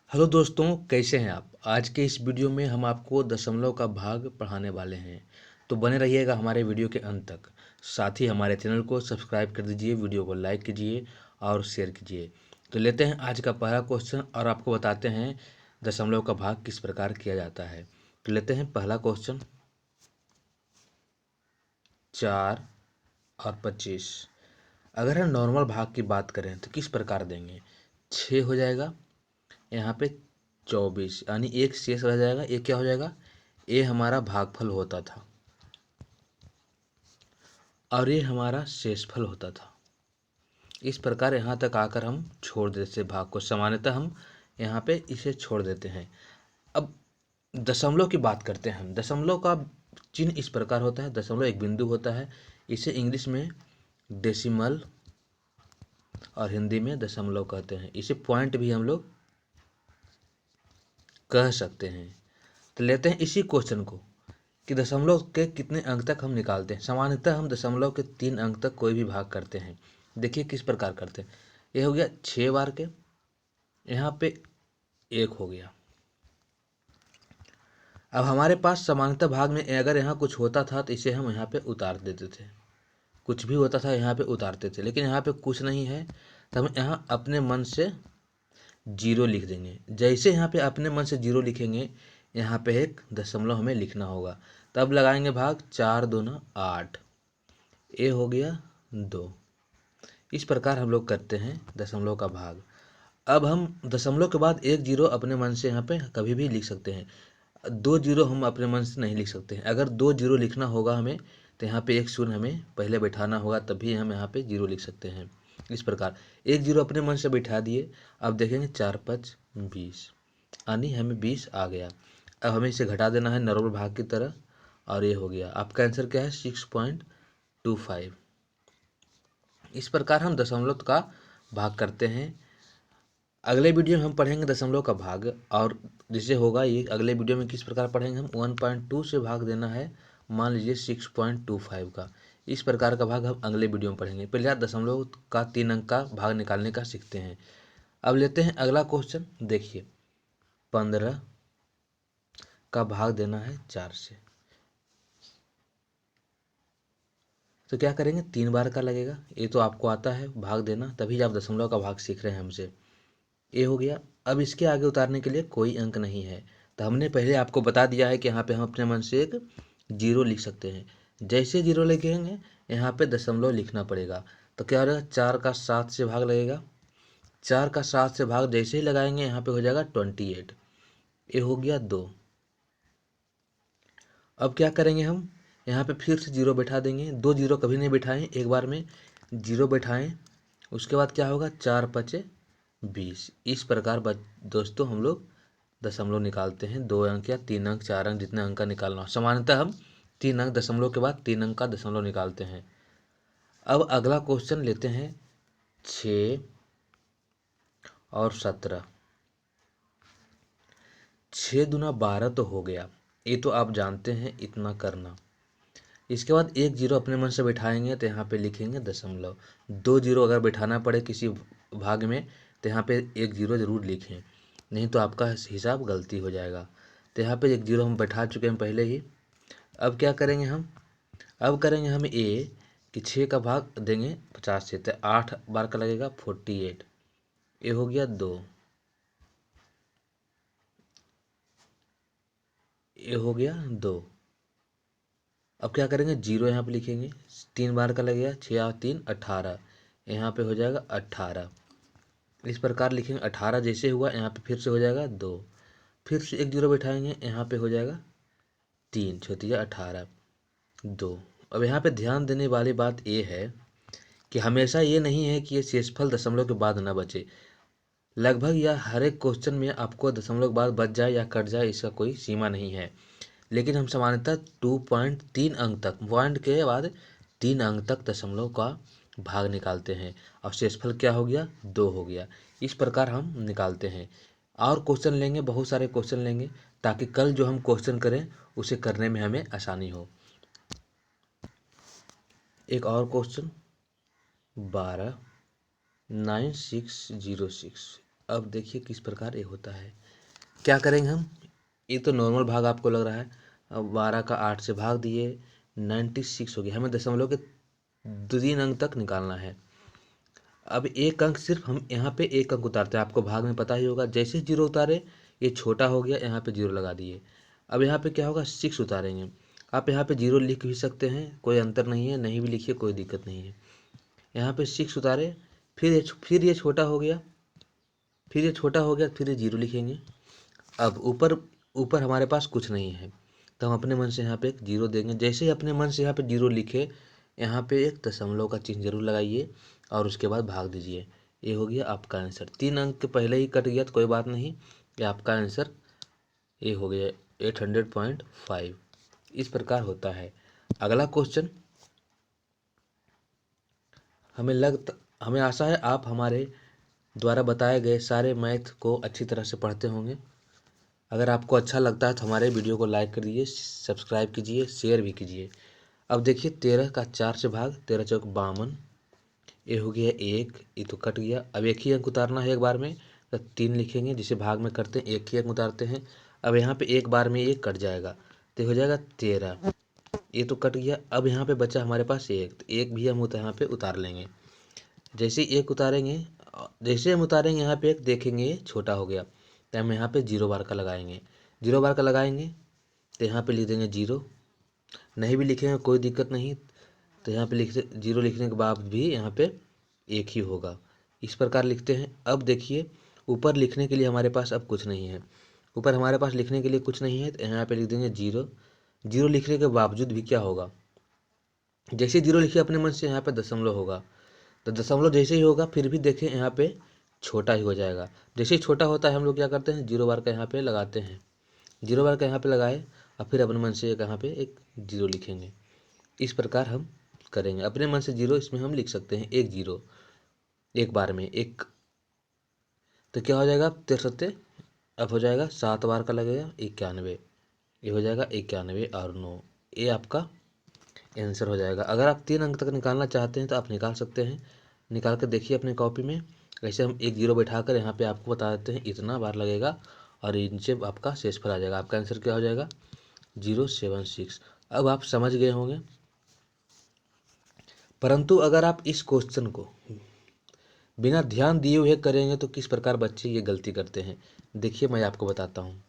Hello दोस्तों, कैसे हैं आप। आज के इस वीडियो में हम आपको दशमलव का भाग पढ़ाने वाले हैं। तो बने रहिएगा हमारे वीडियो के अंत तक। साथ ही हमारे चैनल को सब्सक्राइब कर दीजिए, वीडियो को लाइक कीजिए और शेयर कीजिए। तो लेते हैं आज का पहला क्वेश्चन और आपको बताते हैं दशमलव का भाग किस प्रकार किया जाता है। तो लेते हैं पहला क्वेश्चन। 4 और 25। अगर हम नॉर्मल भाग की बात करें तो किस प्रकार देंगे। 6 हो जाएगा, यहाँ पे 24 यानी एक शेष रह जाएगा। ये क्या हो जाएगा, ये हमारा भागफल होता था और ये हमारा शेषफल होता था। इस प्रकार यहाँ तक आकर हम छोड़ देते भाग को। सामान्यतः हम यहाँ पे इसे छोड़ देते हैं। अब दशमलव की बात करते हैं हम। दशमलव का चिन्ह इस प्रकार होता है। दशमलव एक बिंदु होता है। इसे इंग्लिश में डेसिमल और हिंदी में दशमलव कहते हैं। इसे पॉइंट भी हम लोग कह सकते हैं। तो लेते हैं इसी क्वेश्चन को कि दशमलव के कितने अंक तक हम निकालते हैं। सामान्यतः हम दशमलव के 3 अंक तक कोई भी भाग करते हैं। देखिए किस प्रकार करते हैं। ये हो गया 6 बार के, यहाँ पे 1 हो गया। अब हमारे पास सामान्यतः भाग में अगर यहाँ कुछ होता था तो इसे हम यहाँ पे उतार देते थे। कुछ भी होता था यहाँ पे उतारते थे, लेकिन यहाँ पे कुछ नहीं है तो हम यहाँ अपने मन से 0 लिख देंगे। जैसे यहाँ पे अपने मन से 0 लिखेंगे, यहाँ पे एक दशमलव हमें लिखना होगा। तब लगाएंगे भाग। 4 दूना 8, ये हो गया 2। इस प्रकार हम लोग करते हैं दशमलव का भाग। अब हम दशमलव के बाद एक 0 अपने मन से यहाँ पे कभी भी लिख सकते हैं। 2 0 हम अपने मन से नहीं लिख सकते हैं। अगर 2 0 लिखना होगा हमें तो यहाँ पे एक शून्य हमें पहले बैठाना होगा, तभी हम यहाँ पे 0 लिख सकते हैं। इस प्रकार एक 0 अपने मन से बैठा दिए। अब देखेंगे 4 5 20, यानी हमें 20 आ गया। अब हमें इसे घटा देना है नॉर्मल भाग की तरह और ये हो गया। आपका आंसर क्या है, 6.25। इस प्रकार हम दशमलव का भाग करते हैं। अगले वीडियो में हम पढ़ेंगे दशमलव का भाग, और जिसे होगा ये अगले वीडियो में किस प्रकार पढ़ेंगे हम। 1.2 से भाग देना है, मान लीजिए 6.25 का। इस प्रकार का भाग हम अगले वीडियो में पढ़ेंगे। पहले आप दशमलव का 3 अंक का भाग निकालने का सीखते हैं। अब लेते हैं अगला क्वेश्चन। देखिए 15 का भाग देना है 4 से। तो क्या करेंगे, 3 बार का लगेगा। ये तो आपको आता है भाग देना, तभी आप दशमलव का भाग सीख रहे हैं हमसे। ये हो गया। अब इसके आगे उतारने के लिए कोई अंक नहीं है, तो हमने पहले आपको बता दिया है कि यहाँ पे हम अपने मन से एक 0 लिख सकते हैं। जैसे 0 लिखेंगे यहाँ पे दशमलव लिखना पड़ेगा। तो क्या हो जाएगा, 4 का 7 से भाग लगेगा। 4 का 7 से भाग जैसे ही लगाएंगे यहाँ पे हो जाएगा 28। ये हो गया 2। अब क्या करेंगे हम, यहाँ पे फिर से 0 बैठा देंगे। 2 0 कभी नहीं बैठाएं, एक बार में 0 बैठाएं। उसके बाद क्या होगा, 4 5 20। इस प्रकार दोस्तों हम लोग दशमलव निकालते हैं। 2 अंक या 3 अंक, 4 अंक, जितने अंक का निकालना हो। सामान्यतः हम 3 अंक, दशमलव के बाद 3 अंक का दशमलव निकालते हैं। अब अगला क्वेश्चन लेते हैं 6 और 17। 6 दूना 12 तो हो गया, ये तो आप जानते हैं इतना करना। इसके बाद एक 0 अपने मन से बैठाएंगे तो यहाँ पे लिखेंगे दशमलव। 2 0 अगर बैठाना पड़े किसी भाग में तो यहाँ पे एक 0 जरूर लिखें, नहीं तो आपका हिसाब गलती हो जाएगा। तो यहाँ पे एक 0 हम बैठा चुके हैं पहले ही। अब क्या करेंगे हम, अब करेंगे हम ये कि 6 का भाग देंगे 50 से, तो 8 बार का लगेगा 48। ये हो गया 2। ये हो गया 2। अब क्या करेंगे, 0 यहाँ पे लिखेंगे। 3 बार का लगेगा, 6 और 3 18। यहाँ पे हो जाएगा 18। इस प्रकार लिखेंगे। 18 जैसे हुआ यहाँ पे फिर से हो जाएगा 2। फिर से एक 0 बैठाएंगे, यहाँ पे हो जाएगा 3 छोतिया 18 2। अब यहाँ पे ध्यान देने वाली बात ये है कि हमेशा ये नहीं है कि ये शेषफल दशमलव के बाद न बचे। लगभग या हर एक क्वेश्चन में आपको दशमलव के बाद बच जाए या कट जाए, इसका कोई सीमा नहीं है। लेकिन हम सामान्यतः 2.3 अंक तक, पॉइंट के बाद 3 अंक तक दशमलव का भाग निकालते हैं। और शेषफल क्या हो गया, 2 हो गया। इस प्रकार हम निकालते हैं। और क्वेश्चन लेंगे, बहुत सारे क्वेश्चन लेंगे, ताकि कल जो हम क्वेश्चन करें उसे करने में हमें आसानी हो। एक और क्वेश्चन 12 9606। अब देखिए किस प्रकार ये होता है। क्या करेंगे हम, ये तो नॉर्मल भाग आपको लग रहा है। अब 12 का 8 से भाग दिए, 96 हो गया। हमें दशमलव के 3 अंक तक निकालना है। अब एक अंक सिर्फ हम यहाँ पे एक अंक उतारते हैं, आपको भाग में पता ही होगा। जैसे ही जीरो उतारे ये छोटा हो गया, यहाँ पे जीरो लगा दिए। अब यहाँ पे क्या होगा, 6 उतारेंगे। आप यहाँ पे जीरो लिख भी सकते हैं, कोई अंतर नहीं है, नहीं भी लिखिए कोई दिक्कत नहीं है। यहाँ पे 6 उतारे, फिर ये छोटा हो गया, फिर ये छोटा हो गया, फिर ये जीरो लिखेंगे। अब ऊपर ऊपर हमारे पास कुछ नहीं है, तो हम अपने मन से यहाँ पे एक जीरो देंगे। जैसे ही अपने मन से यहाँ पे जीरो लिखे, यहाँ पे एक दशमलव का चिन्ह जरूर लगाइए और उसके बाद भाग दीजिए। ये हो गया आपका आंसर। 3 अंक के पहले ही कट गया तो कोई बात नहीं, ये आपका आंसर ये हो गया 800.5। इस प्रकार होता है। अगला क्वेश्चन, हमें आशा है आप हमारे द्वारा बताए गए सारे मैथ को अच्छी तरह से पढ़ते होंगे। अगर आपको अच्छा लगता है तो हमारे वीडियो को लाइक कर दीजिए, सब्सक्राइब कीजिए, शेयर भी कीजिए। अब देखिए 13 का 4 से भाग, 13 चौक 52, ये हो गया 1, ये तो कट गया। अब एक ही अंक उतारना है एक बार में, तो 3 लिखेंगे। जिसे भाग में करते हैं एक ही अंक उतारते हैं। अब यहाँ पे एक बार में ये कट जाएगा तो हो जाएगा 13, ये तो कट गया। अब यहाँ पे बचा हमारे पास एक, तो एक भी हम यहाँ पे उतार लेंगे। जैसे एक उतारेंगे, जैसे हम उतारेंगे यहाँ पे एक देखेंगे ये छोटा हो गया, तो हम यहाँ पे 0 बार का लगाएंगे। 0 बार का लगाएंगे तो यहाँ पे लिख देंगे 0, नहीं भी लिखेंगे कोई दिक्कत नहीं। तो यहाँ पे लिख 0 लिखने के बाद भी यहाँ पे एक ही होगा। इस प्रकार लिखते हैं। अब देखिए ऊपर लिखने के लिए हमारे पास अब कुछ नहीं है, ऊपर हमारे पास लिखने के लिए कुछ नहीं है, तो यहाँ पे लिख देंगे 0। 0 लिखने के बावजूद भी क्या होगा, जैसे 0 लिखिए अपने मन से यहाँ पे दशमलव होगा, तो दशमलव जैसे ही होगा फिर भी देखें यहाँ पे छोटा ही हो जाएगा। जैसे ही छोटा होता है हम लोग क्या करते हैं, 0 बार का यहाँ पे लगाते हैं। 0 बार का यहाँ पे लगाए और फिर अपने मन से यहाँ पे एक 0 लिखेंगे। इस प्रकार हम करेंगे। अपने मन से 0 इसमें हम लिख सकते हैं, एक 0 एक बार में एक, तो क्या हो जाएगा 13, अब हो जाएगा 7 बार का लगेगा 91, ये हो जाएगा 91 और 9, ये आपका आंसर हो जाएगा। अगर आप 3 अंक तक निकालना चाहते हैं तो आप निकाल सकते हैं। निकाल कर देखिए अपनी कॉपी में। ऐसे हम एक 0 बैठाकर यहाँ पे आपको बता देते हैं इतना बार लगेगा और नीचे आपका शेषफल आ जाएगा। आपका आंसर क्या हो जाएगा, 076। अब आप समझ गए होंगे। परंतु अगर आप इस क्वेश्चन को बिना ध्यान दिए हुए करेंगे तो किस प्रकार बच्चे ये गलती करते हैं, देखिए मैं आपको बताता हूँ।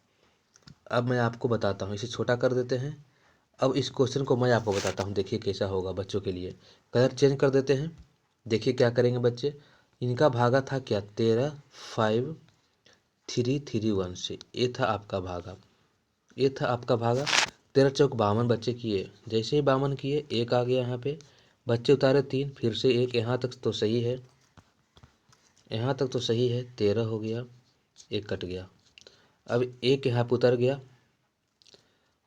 अब मैं आपको बताता हूँ, इसे छोटा कर देते हैं। अब इस क्वेश्चन को मैं आपको बताता हूँ, देखिए कैसा होगा बच्चों के लिए। कलर चेंज कर देते हैं। देखिए क्या करेंगे बच्चे, इनका भागा था क्या 13, 5, 3, 3, 1 से, ये था आपका भागा, ये था आपका भागा। 13 चौक 52 बच्चे किए, जैसे ही 52 किए एक आ गया यहाँ पे, बच्चे उतारे 3, फिर से एक, यहाँ तक तो सही है, यहाँ तक तो सही है, 13 हो गया, एक कट गया। अब एक यहाँ पर उतर गया,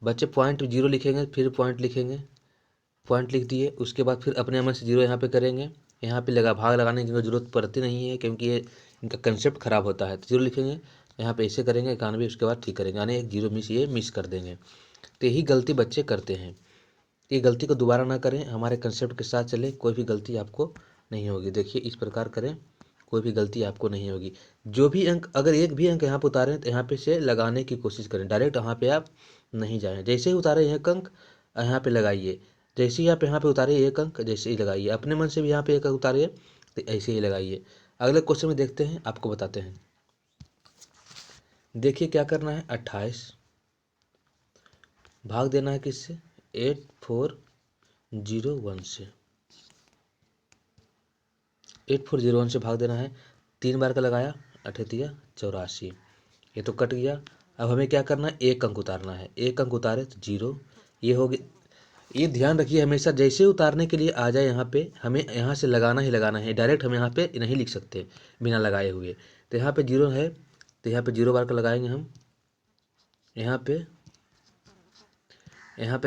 बच्चे पॉइंट 0 लिखेंगे, फिर पॉइंट लिखेंगे, पॉइंट लिख दिए। उसके बाद फिर अपने मन से 0 यहाँ पे करेंगे। यहाँ पे भाग लगाने की ज़रूरत पड़ती नहीं है क्योंकि ये इनका कंसेप्ट खराब होता है। तो 0 लिखेंगे, यहाँ पे ऐसे करेंगे 91, उसके बाद ठीक करेंगे, यानी एक 0 मिस कर देंगे। तो यही गलती बच्चे करते हैं। ये गलती को दोबारा ना करें, हमारे कंसेप्ट के साथ चले, कोई भी गलती आपको नहीं होगी। देखिए इस प्रकार करें, कोई भी गलती आपको नहीं होगी। जो भी अंक, अगर एक भी अंक यहाँ पे उतारें तो यहाँ पे से लगाने की कोशिश करें, डायरेक्ट यहाँ पे आप नहीं जाएं। जैसे ही उतारे एक अंक यहाँ पे लगाइए, जैसे ही आप यहाँ पे उतारिए एक अंक, जैसे ही लगाइए। अपने मन से भी यहाँ पे एक अंक उतारिए तो ऐसे ही लगाइए। अगले क्वेश्चन में देखते हैं, आपको बताते हैं। देखिए क्या करना है, 28 भाग देना है किससे, 8401 से, 8401 से भाग देना है। 3 बार का लगाया, 88 84, ये तो कट गया। अब हमें क्या करना है, एक अंक उतारना है। एक अंक उतारे तो 0, ये हो गया। ये ध्यान रखिए हमेशा, जैसे उतारने के लिए आ जाए यहाँ पे, हमें यहाँ से लगाना ही लगाना है। डायरेक्ट हम यहाँ पे नहीं लिख सकते बिना लगाए हुए। तो यहाँ पे 0 है, तो यहाँ पे 0 बार का लगाएंगे हम। यहाँ पे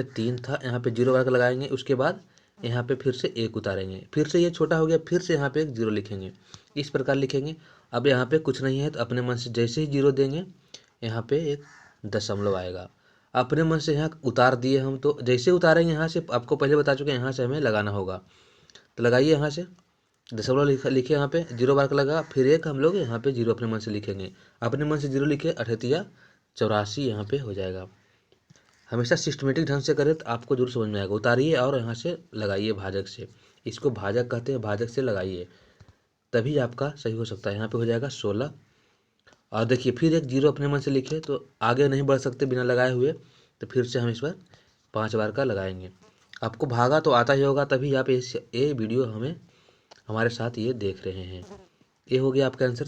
3 था, यहाँ पे 0 बार का लगाएंगे। उसके बाद यहाँ पे फिर से एक उतारेंगे, फिर से ये छोटा हो गया, फिर से यहाँ पे एक 0 लिखेंगे। इस प्रकार लिखेंगे। अब यहाँ पे कुछ नहीं है तो अपने मन से जैसे ही 0 देंगे, यहाँ पे एक दशमलव आएगा। अपने मन से यहाँ उतार दिए हम, तो जैसे उतारेंगे यहाँ से, आपको पहले बता चुके हैं यहाँ से हमें लगाना होगा। तो लगाइए यहाँ से, दशमलव लिखे यहाँ पे 0 बार का लगा, फिर एक हम लोग यहाँ पे 0 अपने मन से लिखेंगे, अपने मन से 0 लिखे, 88 यहाँ पे हो जाएगा। हमेशा सिस्टमेटिक ढंग से करें तो आपको जरूर समझ में आएगा। उतारिए और यहाँ से लगाइए भाजक से, इसको भाजक कहते हैं, भाजक से लगाइए तभी आपका सही हो सकता है। यहाँ पे हो जाएगा 16। और देखिए फिर एक 0 अपने मन से लिखे तो आगे नहीं बढ़ सकते बिना लगाए हुए, तो फिर से हम इस पर 5 बार का लगाएंगे। आपको भागा तो आता ही होगा, तभी आप ये वीडियो हमारे साथ ये देख रहे हैं। ये हो गया आपका आंसर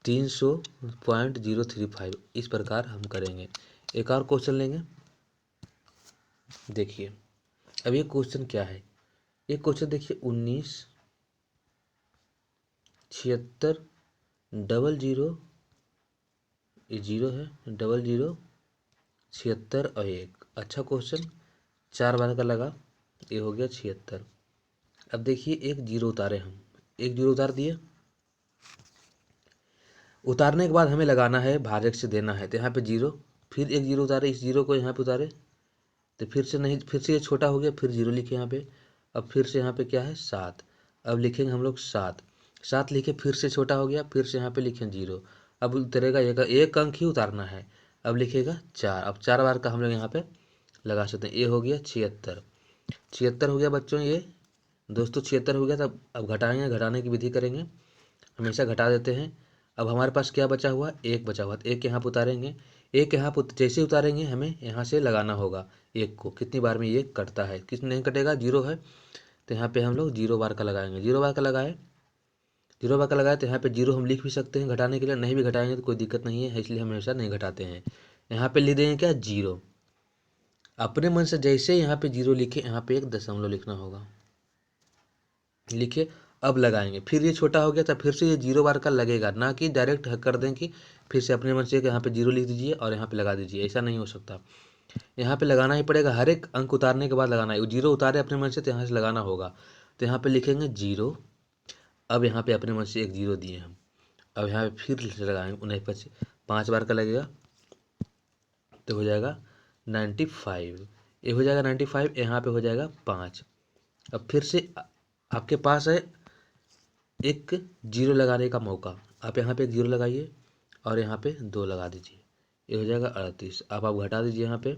300.035। इस प्रकार हम करेंगे। एक और क्वेश्चन लेंगे। देखिए अब ये क्वेश्चन क्या है, ये क्वेश्चन देखिए 1976 00 ये 0 है, 00 76 और 1। अच्छा क्वेश्चन, 4 बार का लगा, ये हो गया 76। अब देखिए एक 0 उतारे, हम एक 0 उतार दिए। उतारने के बाद हमें लगाना है, भाजक से देना है, तो यहाँ पे 0, फिर एक 0 उतारे, इस 0 को यहाँ पे उतारे तो फिर से नहीं, फिर से ये छोटा हो गया, फिर 0 लिखे यहाँ पे। अब फिर से यहाँ पे क्या है 7, अब लिखेंगे हम लोग 7 लिखे, फिर से छोटा हो गया, फिर से यहाँ पे लिखें 0। अब उतरेगा एक अंक ही उतारना है, अब लिखेगा 4। अब 4 बार का हम लोग यहाँ पे लगा सकते हैं। ये हो गया 76 हो गया बच्चों, ये दोस्तों 76 हो गया। तब अब घटाएंगे, घटाने की विधि करेंगे, हमेशा घटा देते हैं। अब हमारे पास क्या बचा हुआ, 1 बचा हुआ, तो 1 यहाँ पर उतारेंगे। एक यहाँ पर जैसे उतारेंगे हमें यहाँ से लगाना होगा 1 को, कितनी बार में ये कटता है, किस नहीं कटेगा, 0 है तो यहाँ पे हम लोग 0 बार का लगाएंगे। 0 बार का लगाए, 0 बार का लगाए तो यहाँ पे 0 हम लिख भी सकते हैं घटाने के लिए, नहीं भी घटाएंगे तो कोई दिक्कत नहीं है, इसलिए हम हमेशा नहीं घटाते हैं। यहाँ पे लिख देंगे क्या 0। अपने मन से जैसे यहाँ पे 0 लिखे, यहाँ पे एक दशमलव लिखना होगा, लिखे। अब लगाएंगे, फिर ये छोटा हो गया तो फिर से ये 0 बार का लगेगा, ना कि डायरेक्ट कर दें कि फिर से अपने मन से यहाँ पे 0 लिख दीजिए और यहाँ पे लगा दीजिए, ऐसा नहीं हो सकता। यहाँ पे लगाना ही पड़ेगा, हर एक अंक उतारने के बाद लगाना है। 0 उतारे अपने मन से तो यहाँ से लगाना होगा, तो यहाँ पे लिखेंगे 0। अब यहाँ पे अपने मन से एक 0 दिए हम, अब यहाँ पे फिर लगाएंगे 19 5 बार का लगेगा तो हो जाएगा 95। ये हो जाएगा 95, यहाँ पे हो जाएगा 5। अब फिर से आपके पास है एक 0 लगाने का मौका, आप यहाँ पे एक 0 लगाइए और यहाँ पे 2 लगा दीजिए, ये हो जाएगा 38। अब आप घटा दीजिए यहाँ पे,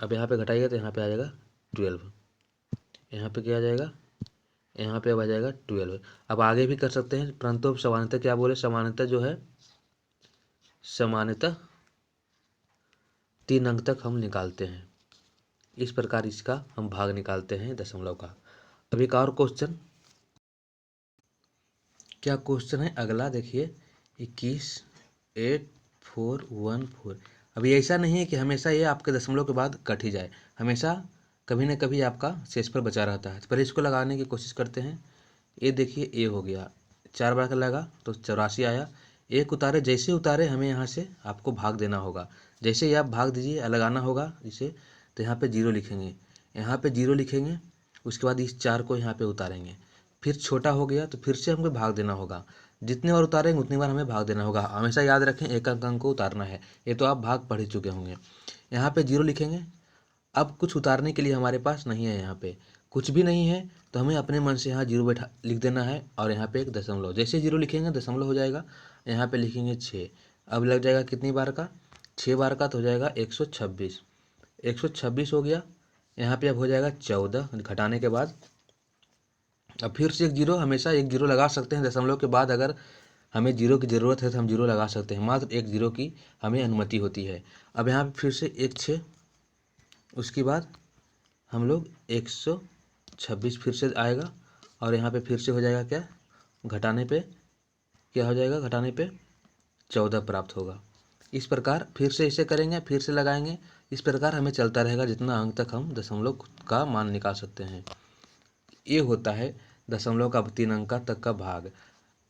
अब यहाँ पे घटाइएगा तो यहाँ पे आ जाएगा 12। यहाँ पे क्या आ जाएगा, यहाँ पे अब आ जाएगा 12। अब आगे भी कर सकते हैं, परंतु अब सामान्यतः क्या बोले, सामान्यतः जो है सामान्यतः 3 अंक तक हम निकालते हैं। इस प्रकार इसका हम भाग निकालते हैं दशमलव का। अब एक और क्वेश्चन, क्या क्वेश्चन है अगला, देखिए 218414। अभी ऐसा नहीं है कि हमेशा ये आपके दशमलव के बाद कट ही जाए, हमेशा कभी ना कभी आपका शेष पर बचा रहता है। तो पहले इसको लगाने की कोशिश करते हैं। ये देखिए ये हो गया, 4 बार का लगा तो 84 आया। एक उतारे, जैसे उतारे हमें यहाँ से आपको भाग देना होगा, जैसे ही आप भाग दीजिए लगाना होगा इसे, तो यहाँ पे 0 लिखेंगे, यहाँ पे 0 लिखेंगे, उसके बाद इस 4 को यहाँ पे उतारेंगे, फिर छोटा हो गया तो फिर से हमको भाग देना होगा। जितनी बार उतारेंगे उतनी बार हमें भाग देना होगा, हमेशा याद रखें एक अंक को उतारना है। ये तो आप भाग पढ़ ही चुके होंगे। यहाँ पे 0 लिखेंगे। अब कुछ उतारने के लिए हमारे पास नहीं है, यहाँ पे कुछ भी नहीं है, तो हमें अपने मन से यहाँ 0 बैठा लिख देना है और यहाँ पे एक दशमलव, जैसे 0 लिखेंगे दशमलव हो जाएगा। यहाँ पे लिखेंगे 6, अब लग जाएगा कितनी बार का, 6 बार का, तो हो जाएगा 126। 126 हो गया। यहाँ पे अब हो जाएगा 14 घटाने के बाद। अब फिर से एक 0, हमेशा एक 0 लगा सकते हैं दशमलव के बाद, अगर हमें 0 की ज़रूरत है तो हम 0 लगा सकते हैं, मात्र एक 0 की हमें अनुमति होती है। अब यहाँ पे फिर से एक 6, उसके बाद हम लोग 126 फिर से आएगा और यहाँ पे फिर से हो जाएगा क्या, घटाने पे क्या हो जाएगा, घटाने पे 14 प्राप्त होगा। इस प्रकार फिर से इसे करेंगे, फिर से लगाएंगे, इस प्रकार हमें चलता रहेगा जितना अंक तक हम दशमलव का मान निकाल सकते हैं। ये होता है दशमलव का 3 अंक तक का भाग।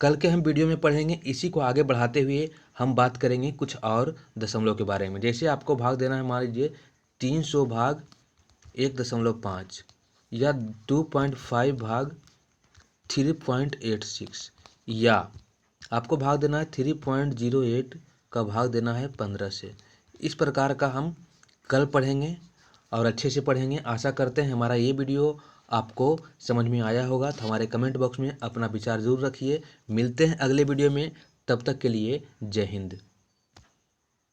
कल के हम वीडियो में पढ़ेंगे, इसी को आगे बढ़ाते हुए हम बात करेंगे कुछ और दशमलव के बारे में। जैसे आपको भाग देना है, मान लीजिए 300 भाग 1.5 या 2.5 भाग 3.86, या आपको भाग देना है 3.08 का भाग देना है 15 से। इस प्रकार का हम कल पढ़ेंगे और अच्छे से पढ़ेंगे। आशा करते हैं हमारा ये वीडियो आपको समझ में आया होगा तो हमारे कमेंट बॉक्स में अपना विचार ज़रूर रखिए। मिलते हैं अगले वीडियो में, तब तक के लिए जय हिंद।